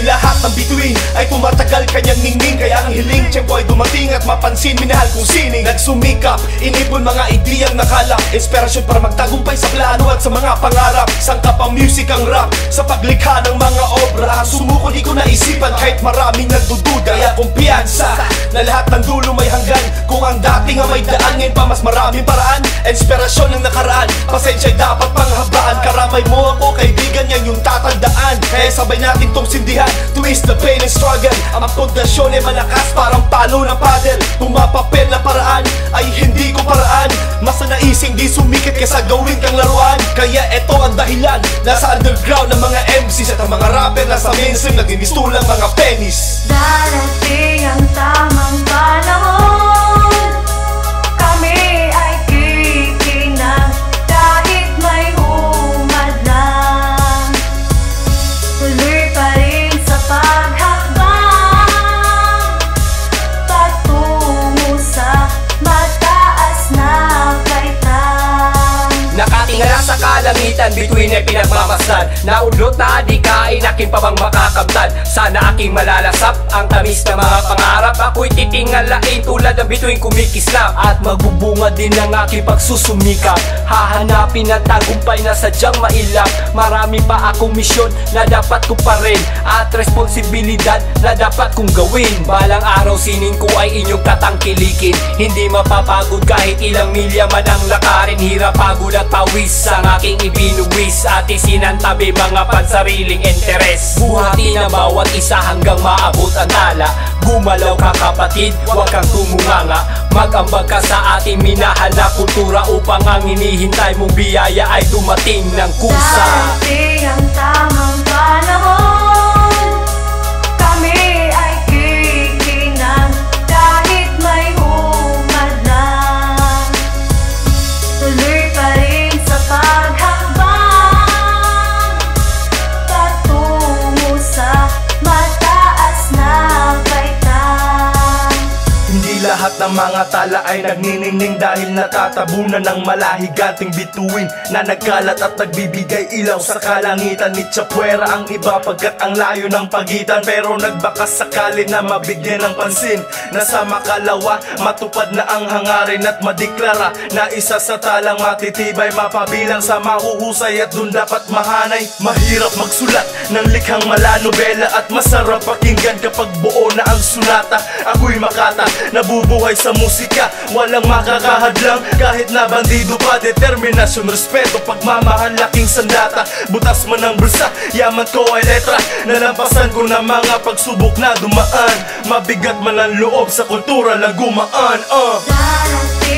Hindi lahat ng bituin ay tumatagal kanyang ningning, kaya ang hiling tiyempo ay dumating at mapansin minahal kong sining. Nagsumikap, inipon mga ideyang nakalap, inspirasyon para magtagumpay sa plano at sa mga pangarap. Sangkap ang music ang rap sa paglikha ng mga obra. Sumuko di ko naisipan kahit maraming nagdududa. Kaya kumpiyansa na lahat ng dulo may hanggan. Kung ang dating nga may daan, ngayon pa mas maraming paraan. Inspirasyon ng nakaraan, pasensya'y dapat panghabaan. Karamay mo ako kaibigan, yan yung tatandaan. Kaya sabay natin tong sindihan, to ease the pain and struggle. Ang pundasyon ay malakas parang palo ng paddle. Pumapapel na paraan ay hindi ko paraan. Mas naising di sumikat kaysa gawin kang laruan. Kaya eto ang dahilan, nasa underground ng mga MCs at ang mga rapper nasa mainstream, nagdinistulang mga penis. Darating ang tamang panahon, kami ay kikinang kahit may humadlang. Tuloy pa rin sa paghakbang, patungo sa mataas na kaitang. Nakatingala sa kalangitan, bituin ay pinagmamasdan. Naudlot na adikain, aking pa bang makakamtan? Sana aking malalasap ang tamis na mga pangarap. Ako'y titingalain tulad ng bituin kumikislap, at magbubunga din ng aking pagsusumikap. Hahanapin ang tagumpay na sadyang mailap. Marami pa akong misyon na dapat ko pa rin, at responsibilidad na dapat kong gawin. Balang araw sining ko ay inyong tatangkilikin. Hindi mapapagod kahit ilang milya man ang lakarin. Hirap, pagod at pawis ang aking ibinuwis, at isinantabi mga pansariling interes. Buhati na bawat isa hanggang maabot ang tala. Gumalaw ka kapatid, huwag kang tumunganga. Mag-ambag ka sa ating minahal na kultura, upang ang hinihintay mong biyaya ay dumating ng kusa. Darating ang tamang panahon, kami ay kikinang kahit may humadlang. Tuloy pa rin sa paghakbang, patungo sa mataas na kaitang. Hindi lahat ng mga tala ay nagniningning, dahil natatabunan ng malahiganting bituin na nagkalat at nagbibigay ilaw sa kalangitan. Ni Chapuera ang iba pagkat ang layo ng pagitan, pero nagbakas sakali na mabigyan ng pansin. Nasa makalawa, matupad na ang hangarin at madeklara na isa sa talang matitibay, mapabilang sa mahuhusay at dun dapat mahanay. Mahirap magsulat ng likhang malanobela, at masarap pakinggan kapag buo na ang sunata. Ako'y makata, nabubuhay sa musika, walang makakahadlang. Kahit na bandido pa, determinasyon, respeto, pagmamahal, laking sandata. Butas man ang bulsa, yaman ko ay letra. Nalampasan ko na mga pagsubok na dumaan. Mabigat man ang loob, sa kultura lang gumaan. Darating